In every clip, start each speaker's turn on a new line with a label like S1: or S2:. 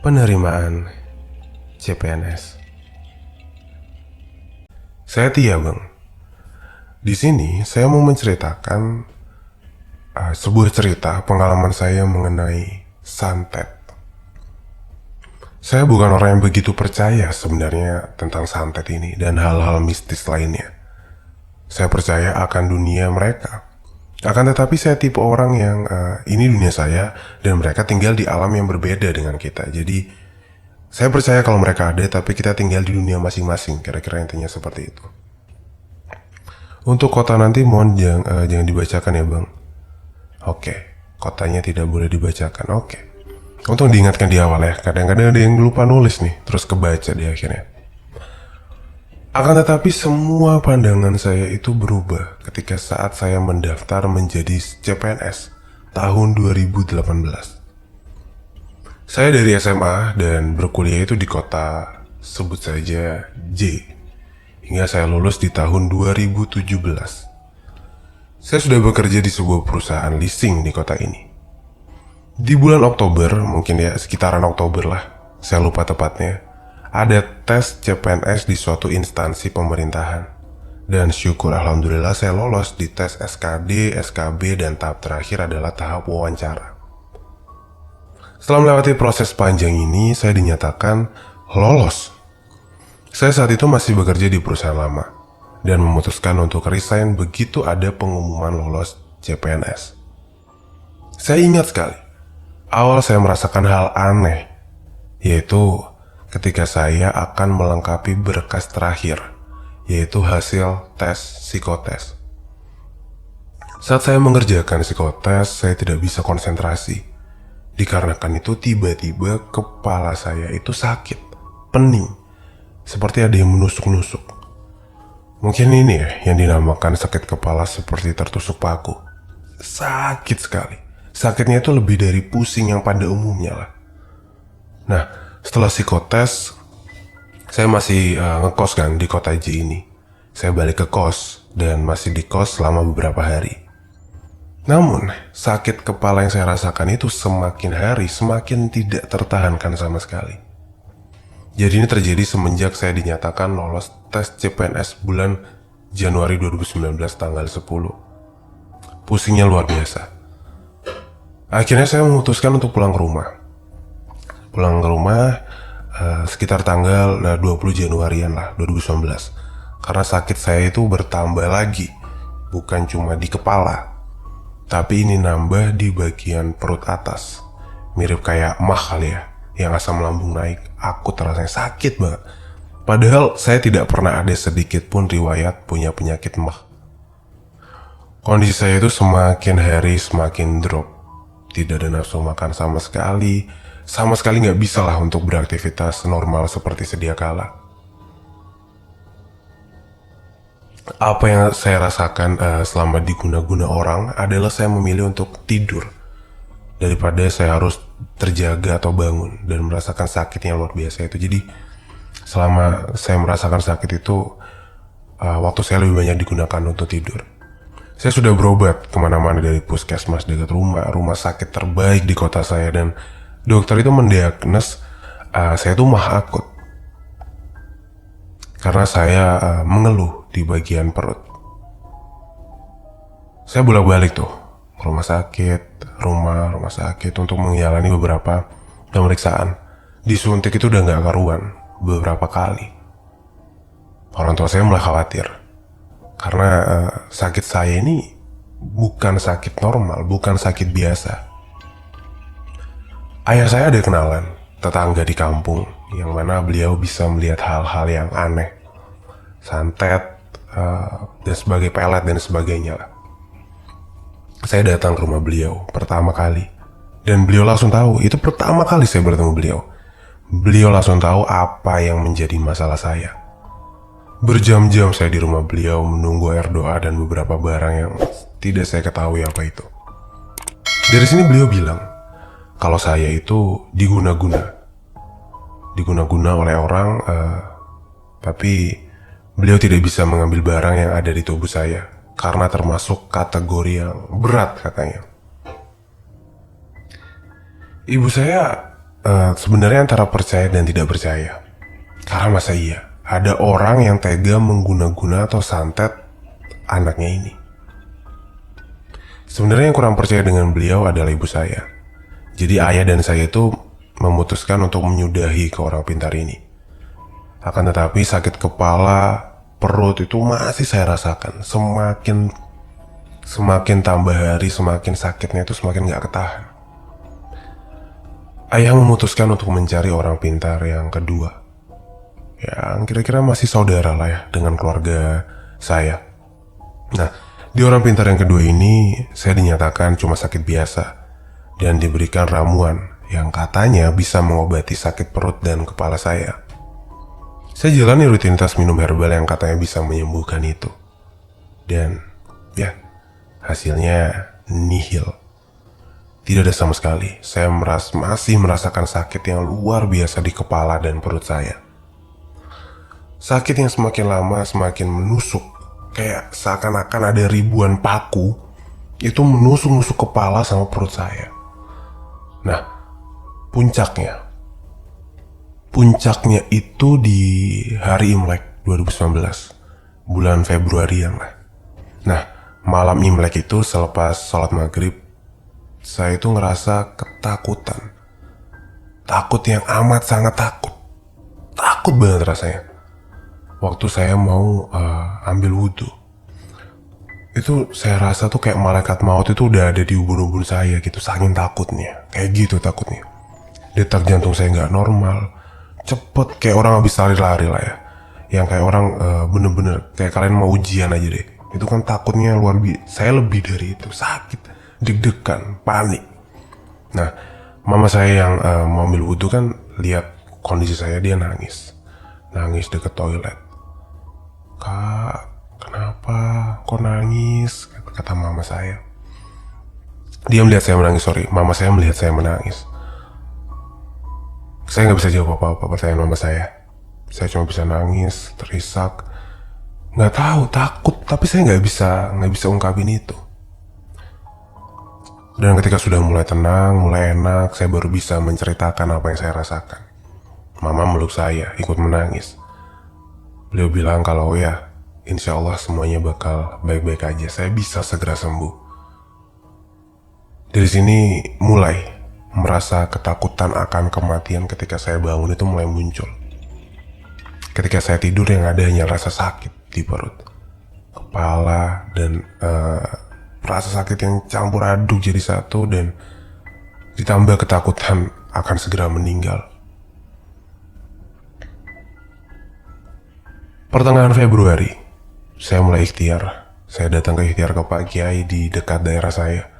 S1: Penerimaan CPNS. Saya Tia, Bang. Di sini saya mau menceritakan sebuah cerita pengalaman saya mengenai santet. Saya bukan orang yang begitu percaya sebenarnya tentang santet ini dan hal-hal mistis lainnya. Saya percaya akan dunia mereka. Akan tetapi saya tipe orang yang ini dunia saya dan mereka tinggal di alam yang berbeda dengan kita. Jadi saya percaya kalau mereka ada, tapi kita tinggal di dunia masing-masing. Kira-kira intinya seperti itu. Untuk kota nanti mohon jangan dibacakan ya, Bang. Oke, kotanya tidak boleh dibacakan. Oke. Untuk diingatkan di awal ya. Kadang-kadang ada yang lupa nulis nih, terus kebaca di akhirnya. Akan tetapi semua pandangan saya itu berubah ketika saat saya mendaftar menjadi CPNS tahun 2018. Saya dari SMA dan berkuliah itu di kota sebut saja J. Hingga saya lulus di tahun 2017. Saya sudah bekerja di sebuah perusahaan leasing di kota ini. Di bulan Oktober, mungkin ya sekitaran Oktober lah, saya lupa tepatnya, ada tes CPNS di suatu instansi pemerintahan. Dan syukur alhamdulillah saya lolos di tes SKD, SKB, dan tahap terakhir adalah tahap wawancara. Setelah melewati proses panjang ini, saya dinyatakan lolos. Saya saat itu masih bekerja di perusahaan lama dan memutuskan untuk resign begitu ada pengumuman lolos CPNS. Saya ingat sekali, awal saya merasakan hal aneh, yaitu ketika saya akan melengkapi berkas terakhir, yaitu hasil tes psikotes. Saat saya mengerjakan psikotes, saya tidak bisa konsentrasi. Dikarenakan itu tiba-tiba kepala saya itu sakit, pening. Seperti ada yang menusuk-nusuk. Mungkin ini ya yang dinamakan sakit kepala seperti tertusuk paku. Sakit sekali. Sakitnya itu lebih dari pusing yang pada umumnya lah. Nah, setelah psikotes, saya masih ngekos kan di kota J ini. Saya balik ke kos dan masih di kos selama beberapa hari. Namun, sakit kepala yang saya rasakan itu semakin hari semakin tidak tertahankan sama sekali. Jadi ini terjadi semenjak saya dinyatakan lolos tes CPNS bulan Januari 2019 tanggal 10. Pusingnya luar biasa. Akhirnya saya memutuskan untuk pulang ke rumah. Pulang ke rumah sekitar tanggal 20 Januarian lah 2019. Karena sakit saya itu bertambah lagi. Bukan cuma di kepala, tapi ini nambah di bagian perut atas. Mirip kayak mah kali ya, yang asam lambung naik. Aku terasa sakit banget. Padahal saya tidak pernah ada sedikit pun riwayat punya penyakit mah. Kondisi saya itu semakin hari semakin drop. Tidak ada nafsu makan sama sekali. Sama sekali gak bisa lah untuk beraktivitas normal seperti sedia kala. Apa yang saya rasakan selama diguna-guna orang adalah saya memilih untuk tidur daripada saya harus terjaga atau bangun dan merasakan sakit yang luar biasa itu. Jadi selama saya merasakan sakit itu waktu saya lebih banyak digunakan untuk tidur. Saya sudah berobat kemana-mana dari puskesmas dekat rumah sakit terbaik di kota saya, dan dokter itu mendiagnos saya itu mah akut karena saya mengeluh di bagian perut. Saya bolak-balik tuh rumah sakit untuk menjalani beberapa pemeriksaan. Disuntik itu udah gak karuan beberapa kali. Orang tua saya mulai khawatir karena sakit saya ini bukan sakit normal, bukan sakit biasa. Ayah saya ada kenalan tetangga di kampung yang mana beliau bisa melihat hal-hal yang aneh, santet dan sebagai pelet dan sebagainya lah. Saya datang ke rumah beliau pertama kali, dan beliau langsung tahu. Itu pertama kali saya bertemu beliau. Beliau langsung tahu apa yang menjadi masalah saya. Berjam-jam saya di rumah beliau menunggu air doa dan beberapa barang yang tidak saya ketahui apa itu. Dari sini beliau bilang kalau saya itu diguna-guna oleh orang, tapi beliau tidak bisa mengambil barang yang ada di tubuh saya karena termasuk kategori yang berat katanya. Ibu saya sebenarnya antara percaya dan tidak percaya. Karena masa iya ada orang yang tega mengguna-guna atau santet anaknya ini. Sebenarnya yang kurang percaya dengan beliau adalah ibu saya. Jadi ayah dan saya itu memutuskan untuk menyudahi ke orang pintar ini. Akan tetapi sakit kepala, perut itu masih saya rasakan. Semakin tambah hari, semakin sakitnya itu semakin gak ketahan. Ayah memutuskan untuk mencari orang pintar yang kedua, yang kira-kira masih saudara lah ya dengan keluarga saya. Nah, di orang pintar yang kedua ini saya dinyatakan cuma sakit biasa dan diberikan ramuan yang katanya bisa mengobati sakit perut dan kepala saya. Saya jalani rutinitas minum herbal yang katanya bisa menyembuhkan itu. Dan ya, hasilnya nihil. Tidak ada sama sekali. Saya masih merasakan sakit yang luar biasa di kepala dan perut saya. Sakit yang semakin lama semakin menusuk. Kayak seakan-akan ada ribuan paku itu menusuk-nusuk kepala sama perut saya. Nah, puncaknya itu di hari Imlek 2019, bulan Februarian lah. Nah, malam Imlek itu selepas sholat maghrib, saya itu ngerasa ketakutan. Takut yang amat sangat takut. Takut banget rasanya. Waktu saya mau ambil wudhu, itu saya rasa tuh kayak malaikat maut itu udah ada di ubun-ubun saya gitu. Saking takutnya, kayak gitu takutnya. Detak jantung saya gak normal, cepet kayak orang habis lari-lari lah ya. Yang kayak orang bener-bener kayak kalian mau ujian aja deh. Itu kan takutnya luar biasa. Saya lebih dari itu, sakit, deg-degan, panik. Nah, mama saya yang mau ambil wudhu kan lihat kondisi saya, dia nangis deket toilet. Kak, kenapa? Kok nangis? Kata mama saya. Dia melihat saya menangis, mama saya melihat saya menangis. Saya nggak bisa jawab apa-apa pertanyaan mama saya. Saya cuma bisa nangis, terisak, nggak tahu, takut, tapi saya nggak bisa ungkapin itu. Dan ketika sudah mulai tenang, mulai enak, saya baru bisa menceritakan apa yang saya rasakan. Mama meluk saya, ikut menangis. Beliau bilang kalau ya, insya Allah semuanya bakal baik-baik aja. Saya bisa segera sembuh. Dari sini mulai merasa ketakutan akan kematian ketika saya bangun itu mulai muncul. Ketika saya tidur yang ada hanya rasa sakit di perut, kepala, dan rasa sakit yang campur aduk jadi satu, dan ditambah ketakutan akan segera meninggal. Pertengahan Februari, saya mulai ikhtiar. Saya datang ke ikhtiar ke Pak Kiai di dekat daerah saya.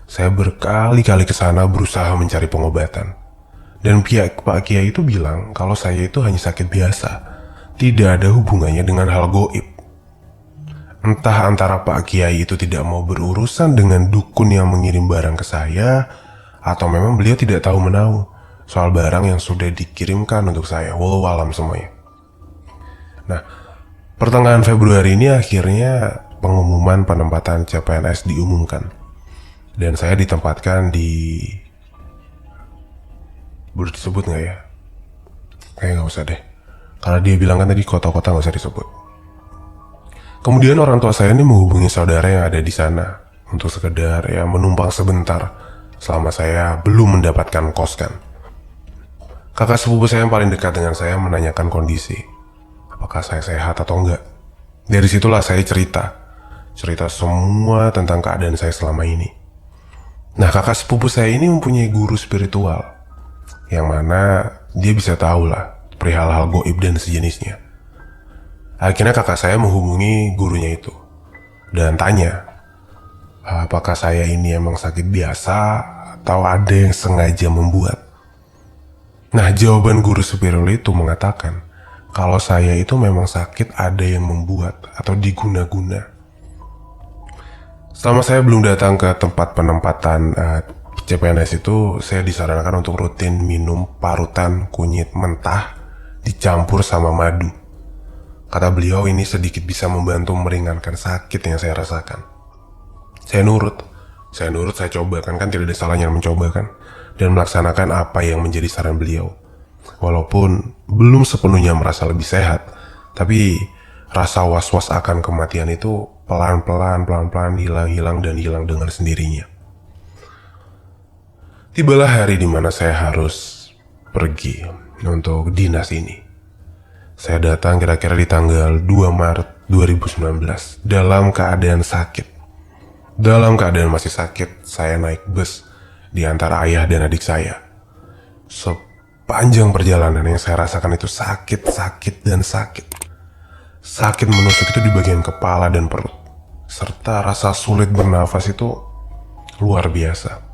S1: Saya berkali-kali ke sana berusaha mencari pengobatan. Dan pihak Pak Kiai itu bilang kalau saya itu hanya sakit biasa, tidak ada hubungannya dengan hal goib. Entah antara Pak Kiai itu tidak mau berurusan dengan dukun yang mengirim barang ke saya, atau memang beliau tidak tahu menahu soal barang yang sudah dikirimkan untuk saya. Wallahu alam semuanya. Nah, pertengahan Februari ini akhirnya pengumuman penempatan CPNS diumumkan. Dan saya ditempatkan di... Boleh disebut gak ya? Kayaknya gak usah deh. Karena dia bilang kan tadi kota-kota gak usah disebut. Kemudian orang tua saya ini menghubungi saudara yang ada di sana untuk sekedar ya menumpang sebentar selama saya belum mendapatkan kos kan. Kakak sepupu saya yang paling dekat dengan saya menanyakan kondisi, apakah saya sehat atau enggak. Dari situlah saya cerita semua tentang keadaan saya selama ini. Nah, kakak sepupu saya ini mempunyai guru spiritual yang mana dia bisa tahu lah perihal hal goib dan sejenisnya. Akhirnya kakak saya menghubungi gurunya itu dan tanya, apakah saya ini emang sakit biasa atau ada yang sengaja membuat. Nah, jawaban guru spiritual itu mengatakan kalau saya itu memang sakit ada yang membuat atau diguna-guna. Selama saya belum datang ke tempat penempatan CPNS itu, saya disarankan untuk rutin minum parutan kunyit mentah dicampur sama madu. Kata beliau ini sedikit bisa membantu meringankan sakit yang saya rasakan. Saya nurut, saya coba kan tidak ada salahnya mencoba kan. dan melaksanakan apa yang menjadi saran beliau. Walaupun belum sepenuhnya merasa lebih sehat, tapi rasa was-was akan kematian itu pelan-pelan hilang dengan sendirinya. Tibalah hari di mana saya harus pergi untuk dinas ini. Saya datang kira-kira di tanggal 2 Maret 2019 dalam keadaan sakit. Dalam keadaan masih sakit, saya naik bus di antara ayah dan adik saya. Sepanjang perjalanan yang saya rasakan itu sakit. Sakit menusuk itu di bagian kepala dan perut. Serta rasa sulit bernafas itu luar biasa.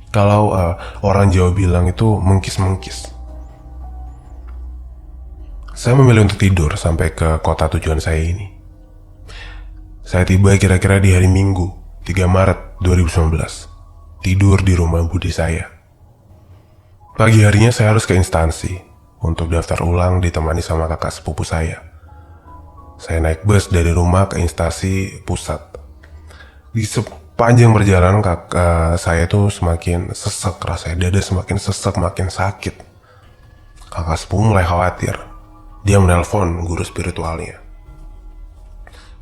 S1: Kalau orang Jawa bilang itu mengkis-mengkis. Saya memilih untuk tidur sampai ke kota tujuan saya ini. Saya tiba kira-kira di hari Minggu 3 Maret 2019. Tidur di rumah budi saya. Pagi harinya saya harus ke instansi untuk daftar ulang ditemani sama kakak sepupu saya. Saya naik bus dari rumah ke instansi pusat. Di sepanjang perjalanan saya tuh semakin sesek rasanya, dada semakin sesek, makin sakit. Kakak sepupu mulai khawatir. Dia menelpon guru spiritualnya.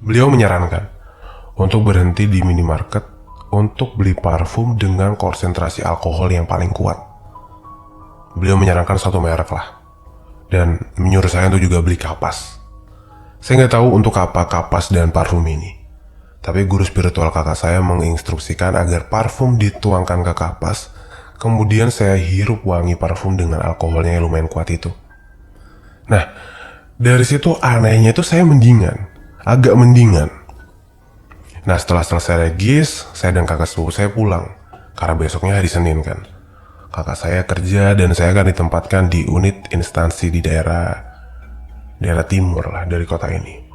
S1: Beliau menyarankan untuk berhenti di minimarket untuk beli parfum dengan konsentrasi alkohol yang paling kuat. Beliau menyarankan satu merek lah, dan menyuruh saya untuk juga beli kapas. Saya nggak tahu untuk apa kapas dan parfum ini. Tapi guru spiritual kakak saya menginstruksikan agar parfum dituangkan ke kapas, kemudian saya hirup wangi parfum dengan alkoholnya yang lumayan kuat itu. Nah, dari situ anehnya itu saya agak mendingan. Nah, setelah selesai regis, saya dan kakak sepupu saya pulang, karena besoknya hari Senin kan. Kakak saya kerja dan saya akan ditempatkan di unit instansi di daerah timur lah dari kota ini.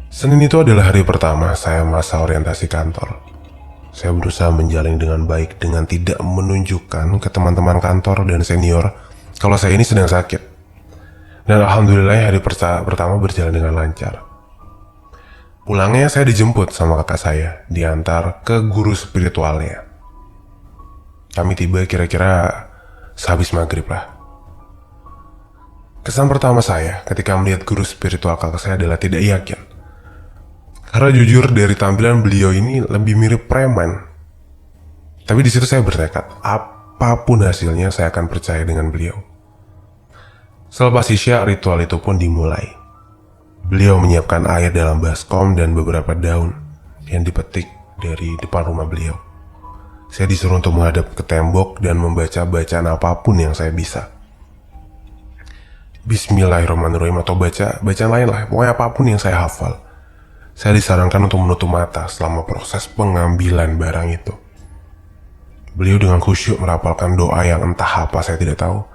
S1: Senin itu adalah hari pertama saya masa orientasi kantor. Saya berusaha menjalani dengan baik dengan tidak menunjukkan ke teman-teman kantor dan senior kalau saya ini sedang sakit. Dan alhamdulillah hari pertama berjalan dengan lancar. Pulangnya saya dijemput sama kakak saya, diantar ke guru spiritualnya. Kami tiba kira-kira sehabis maghrib lah. Kesan pertama saya ketika melihat guru spiritual kakak saya adalah tidak yakin. Karena jujur dari tampilan beliau ini lebih mirip preman. Tapi di situ saya bertekad, apapun hasilnya saya akan percaya dengan beliau. Selepas isya, ritual itu pun dimulai. Beliau menyiapkan air dalam baskom dan beberapa daun yang dipetik dari depan rumah beliau. Saya disuruh untuk menghadap ke tembok dan membaca bacaan apapun yang saya bisa. Bismillahirrahmanirrahim atau bacaan lain lah, pokoknya apapun yang saya hafal. Saya disarankan untuk menutup mata selama proses pengambilan barang itu. Beliau dengan khusyuk merapalkan doa yang entah apa saya tidak tahu.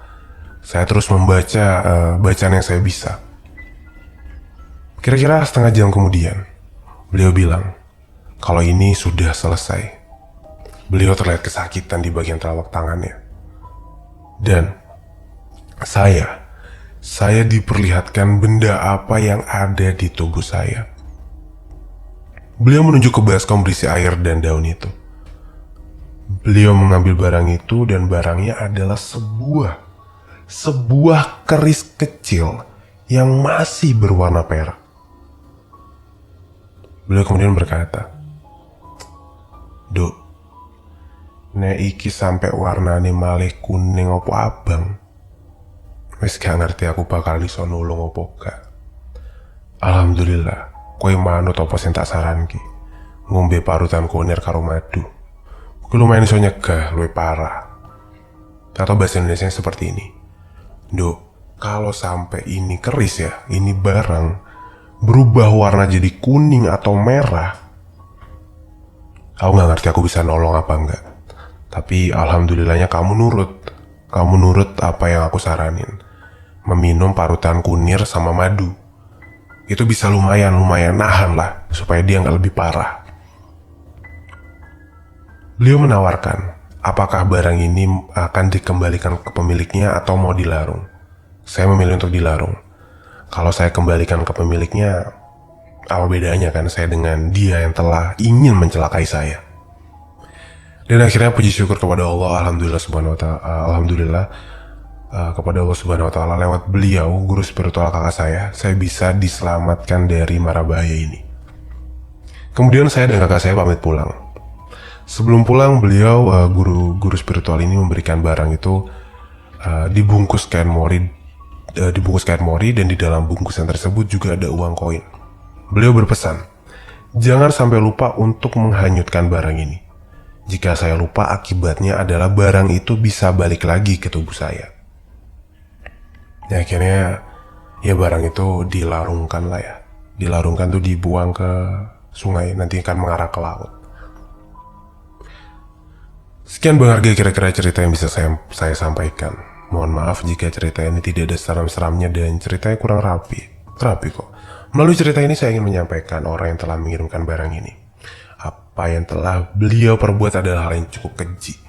S1: Saya terus membaca bacaan yang saya bisa. Kira-kira setengah jam kemudian, beliau bilang kalau ini sudah selesai. Beliau terlihat kesakitan di bagian telapak tangannya. Dan saya diperlihatkan benda apa yang ada di tubuh saya. Beliau menunjuk ke baskom berisi air dan daun itu. Beliau mengambil barang itu dan barangnya adalah sebuah keris kecil yang masih berwarna perak. Beliau kemudian berkata, "Duk, nek iki sampai warnane malih kuning opo abang. Wis gak ngerti aku bakal iso nulung opo gak. Alhamdulillah, kowe manut apa sing tak saranke. Ngombe parutan kunir karo madu. Kuwi lumayan iso nyegah luwih parah." Atau bahasa Indonesia seperti ini. Duk, kalau sampai ini keris ya, ini barang berubah warna jadi kuning atau merah, aku gak ngerti aku bisa nolong apa enggak. Tapi alhamdulillahnya kamu nurut apa yang aku saranin. Meminum parutan kunir sama madu. Itu bisa lumayan nahan lah, supaya dia gak lebih parah. Beliau menawarkan, apakah barang ini akan dikembalikan ke pemiliknya atau mau dilarung. Saya memilih untuk dilarung. Kalau saya kembalikan ke pemiliknya, apa bedanya kan saya dengan dia yang telah ingin mencelakai saya. Dan akhirnya puji syukur kepada Allah, alhamdulillah subhanahu wa ta'ala, alhamdulillah kepada Allah subhanahu wa ta'ala, lewat beliau, guru spiritual kakak saya bisa diselamatkan dari mara bahaya ini. Kemudian saya dan kakak saya pamit pulang. Sebelum pulang, beliau guru spiritual ini memberikan barang itu dibungkus kain mori, dan di dalam bungkusan tersebut juga ada uang koin. Beliau berpesan, jangan sampai lupa untuk menghanyutkan barang ini. Jika saya lupa, akibatnya adalah barang itu bisa balik lagi ke tubuh saya. Ya akhirnya ya barang itu dilarungkan lah ya. Dilarungkan tuh dibuang ke sungai, nanti akan mengarah ke laut. Sekian berharga kira-kira cerita yang bisa saya sampaikan. Mohon maaf jika cerita ini tidak ada seram-seramnya dan ceritanya kurang rapi. Rapi kok. Melalui cerita ini saya ingin menyampaikan orang yang telah mengirimkan barang ini. Apa yang telah beliau perbuat adalah hal yang cukup keji.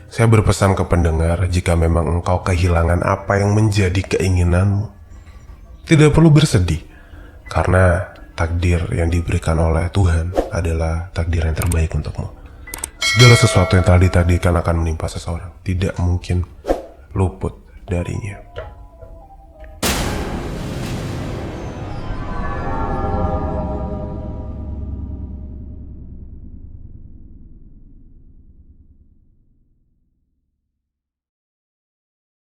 S1: Saya berpesan ke pendengar, jika memang engkau kehilangan apa yang menjadi keinginanmu, tidak perlu bersedih, karena takdir yang diberikan oleh Tuhan adalah takdir yang terbaik untukmu. Segala sesuatu yang telah ditakdirkan akan menimpa seseorang, tidak mungkin luput darinya.